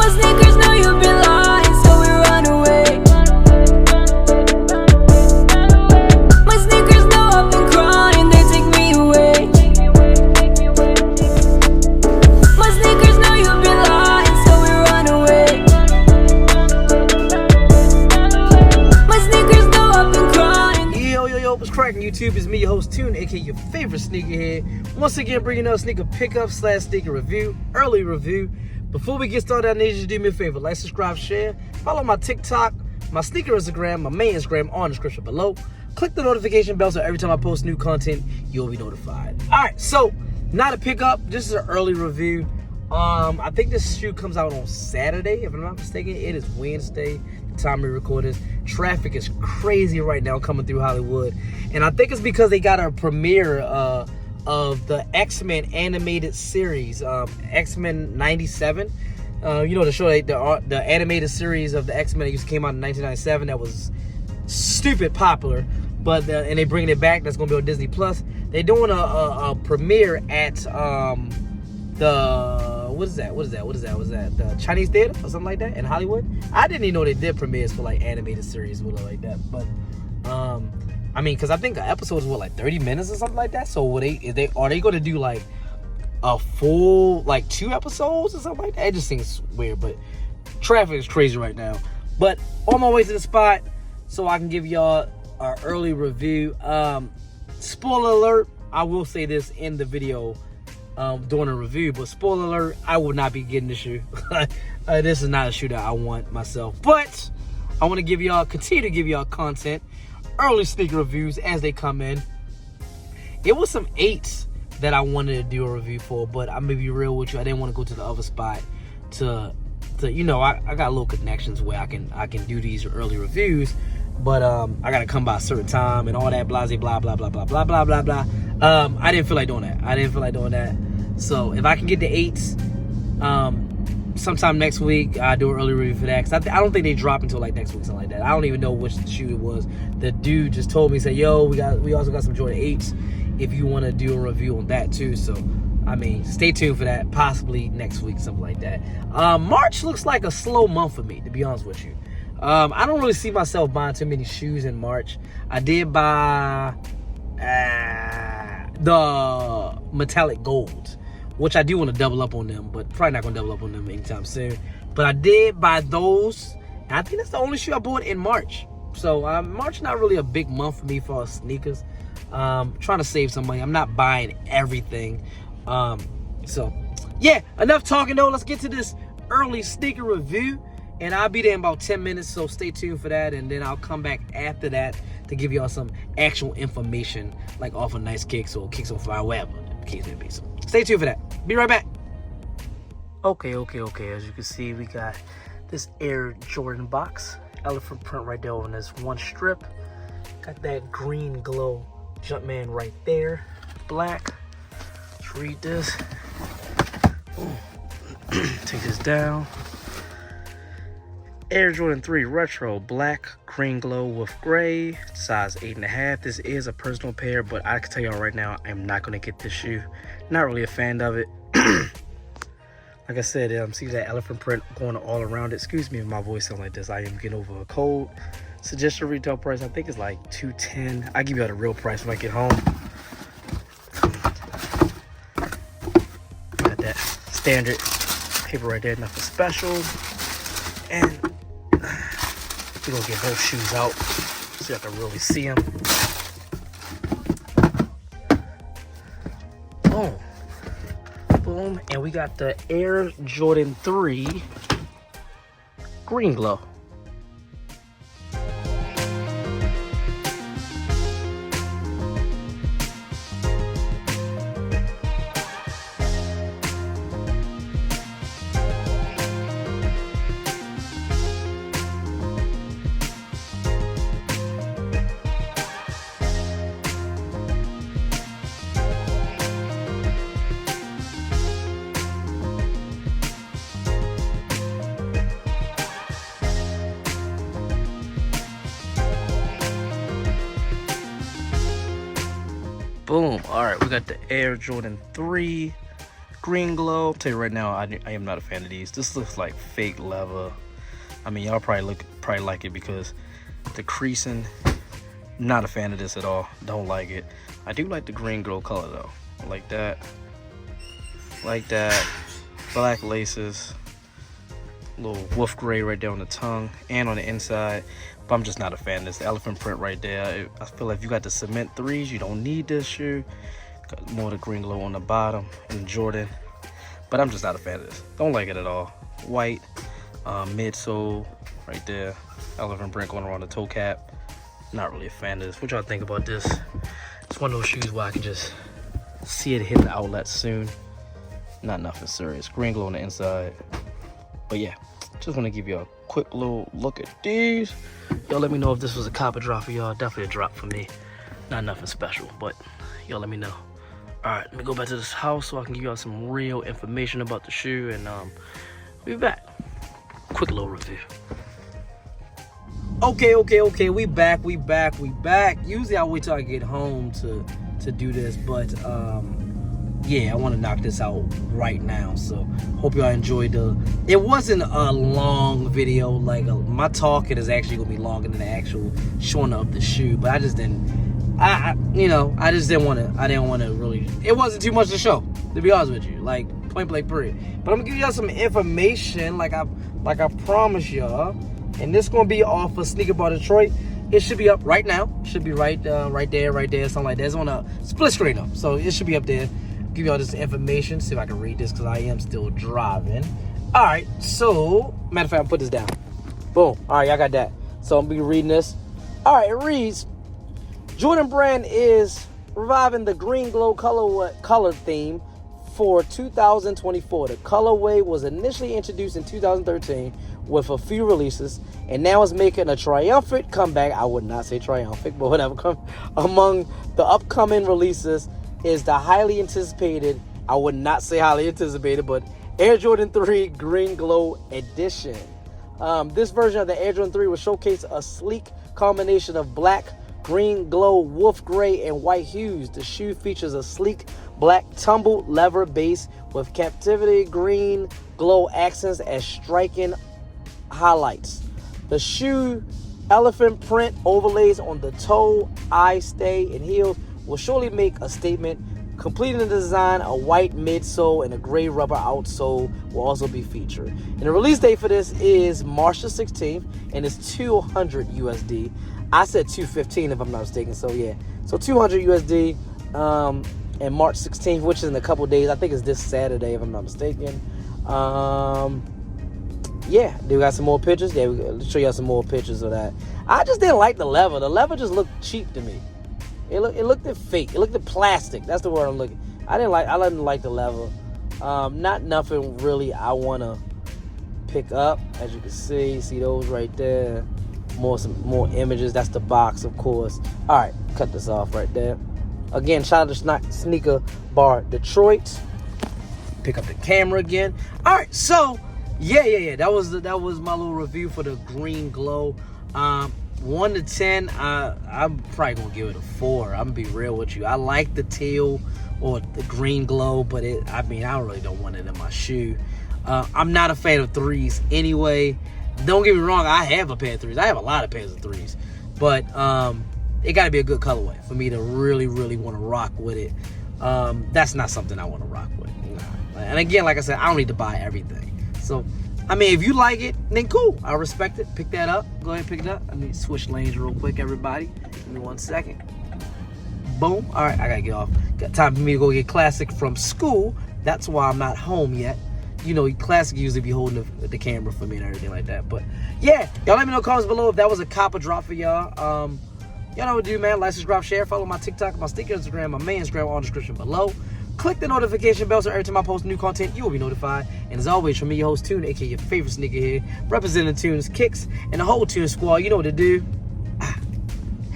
My sneakers know you've been lying, so we run away. My sneakers know I've been crying, they take me away. My sneakers know you've been lying, so we run away. My sneakers know I've been crying. Yo, what's cracking YouTube? It's me, your host Tune, aka your favorite sneakerhead. Once again, bringing up sneaker pickup / sneaker review, early review. Before we get started, I need you to do me a favor. Like, subscribe, share. Follow my TikTok, my sneaker Instagram, my main Instagram on the description below. Click the notification bell so every time I post new content, you'll be notified. Alright, so, not a pickup. This is an early review. I think this shoe comes out on Saturday, if I'm not mistaken. It is Wednesday, the time we record this. Traffic is crazy right now coming through Hollywood. And I think it's because they got a premiere of the X-Men animated series, X-Men 97. You know, the show, the animated series of the X-Men that came out in 1997 that was stupid popular. But and they bringing it back. That's gonna be on Disney Plus. They're doing a premiere at the what is that? The Chinese Theater or something like that in Hollywood. I didn't even know they did premieres for like animated series or like that. But I mean, because I think an episode is what, like 30 minutes or something like that. So are they going to do like a full like 2 episodes or something like that? It just seems weird. But traffic is crazy right now. But on my way to the spot, so I can give y'all our early review. Spoiler alert! I will say this in the video during a review, but spoiler alert, I will not be getting the shoe. This is not a shoe that I want myself, but I want to continue to give y'all content, early sneaker reviews as they come in. It was some 8s that I wanted to do a review for, but I'm gonna be real with you, I didn't want to go to the other spot to you know, I got little connections where I can do these early reviews, but I gotta come by a certain time and all that blah blah blah blah blah blah blah blah blah. I didn't feel like doing that. So if I can get the 8s sometime next week, I'll do an early review for that, because I don't think they drop until like next week, something like that. I don't even know which shoe it was. The dude just told me, say, yo, we also got some Jordan 8s if you want to do a review on that too. So I mean, stay tuned for that, possibly next week, something like that. March looks like a slow month for me, to be honest with you. I don't really see myself buying too many shoes in March. I did buy the metallic gold, which I do want to double up on them, but probably not going to double up on them anytime soon. But I did buy those, and I think that's the only shoe I bought in March. So March not really a big month for me for sneakers. Trying to save some money. I'm not buying everything. So yeah, enough talking though. Let's get to this early sneaker review, and I'll be there in about 10 minutes, so stay tuned for that, and then I'll come back after that to give y'all some actual information, like off of Nice Kicks or Kicks on Fire, whatever the case may be. So stay tuned for that. Be right back. Okay. As you can see, we got this Air Jordan box. Elephant print right there on this one strip. Got that green glow Jumpman right there. Black. Let's read this. Take this down. Air Jordan 3 Retro, black, green glow with gray, size 8.5. This is a personal pair, but I can tell y'all right now, I'm not going to get this shoe. Not really a fan of it. Like I said, see that elephant print going all around it. Excuse me if my voice sounds like this. I am getting over a cold. Suggested retail price, I think, is like $210. I'll give you the real price when I get home. Got that standard paper right there, nothing special. And we're gonna get both shoes out so you can really see them. Boom. And we got the Air Jordan 3 green glow. Boom. All right, we got the Air Jordan 3 Green glow. I'll tell you right now, I am not a fan of these. This looks like fake leather. I mean, y'all probably like it because the creasing. Not a fan of this at all. Don't like it. I do like the green glow color though. Like that. Like that. Black laces. Little wolf gray right there on the tongue and on the inside. But I'm just not a fan of this. The elephant print right there. I feel like if you got the cement 3s, you don't need this shoe. Got more of the green glow on the bottom and Jordan. But I'm just not a fan of this. Don't like it at all. White midsole right there. Elephant print going around the toe cap. Not really a fan of this. What y'all think about this? It's one of those shoes where I can just see it hit the outlet soon. Not nothing serious. Green glow on the inside. But yeah, just want to give you a quick little look at these. Y'all let me know if this was a copper drop for y'all. Definitely a drop for me. Not nothing special, but y'all let me know. Alright, let me go back to this house so I can give y'all some real information about the shoe, and we'll be back. Quick little review. Okay, we back. Usually I wait till I get home to do this, but yeah, I want to knock this out right now. So hope y'all enjoyed it wasn't a long video. Like my talking is actually gonna be longer than the actual showing up the shoe, but I just didn't want to really, it wasn't too much to show, to be honest with you, like point blank period. But I'm gonna give y'all some information like I promised y'all. And this gonna be off of Sneaker Bar Detroit. It should be up right now. Should be right there, something like that. It's on a split screen up, so it should be up there. Give y'all this information. See if I can read this because I am still driving. All right. So, matter of fact, I'll put this down. Boom. All right, y'all got that. So I'm gonna be reading this. All right. It reads: Jordan Brand is reviving the green glow color theme for 2024. The colorway was initially introduced in 2013 with a few releases, and now is making a triumphant comeback. I would not say triumphant, but whatever. Among the upcoming releases is the highly anticipated, I would not say highly anticipated, but Air Jordan 3 Green Glow Edition. This version of the Air Jordan 3 will showcase a sleek combination of black, green glow, wolf gray, and white hues. The shoe features a sleek black tumbled leather base with captivity green glow accents as striking highlights. The shoe elephant print overlays on the toe, eye, stay, and heels will surely make a statement. Completing the design, a white midsole and a gray rubber outsole will also be featured. And the release date for this is March the 16th, and it's 200 USD. I said 215 if I'm not mistaken. So yeah, so 200 USD. And March 16th, which is in a couple days. I think it's this Saturday if I'm not mistaken. Yeah, they got some more pictures. Yeah, we'll show y'all some more pictures of that. I just didn't like the leather. The leather just looked cheap to me. It looked fake. It looked plastic. That's the word I'm looking. I didn't like the leather. Not nothing really I wanna pick up. As you can see those right there. Some more images. That's the box, of course. All right, cut this off right there. Again, shout out to Sneaker Bar Detroit. Pick up the camera again. All right, so yeah. That was my little review for the green glow. 1 to 10, I'm probably gonna give it a 4. I'm gonna be real with you. I like the teal or the green glow, but I really don't want it in my shoe. I'm not a fan of 3s anyway. Don't get me wrong, I have a pair of 3s. I have a lot of pairs of 3s, but it got to be a good colorway for me to really want to rock with it. That's not something I want to rock with. Nah. And again, like I said, I don't need to buy everything. So, if you like it, then cool. I respect it. Pick that up. Go ahead and pick it up. Let me switch lanes real quick, everybody. Give me 1 second. Boom. All right, I got to get off. Got time for me to go get Classic from school. That's why I'm not home yet. You know, Classic usually be holding the camera for me and everything like that. But, yeah. Y'all let me know in the comments below if that was a copper drop for y'all. Y'all know what to do, man. Like, subscribe, share. Follow my TikTok, my Sneaker Instagram, my main Instagram, all in the description below. Click the notification bell so every time I post new content, you will be notified. And as always, from me, your host, Tune, aka your favorite sneaker here, representing Tunes, Kicks, and the whole Tune squad. You know what to do.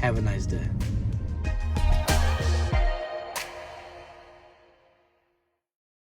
Have a nice day.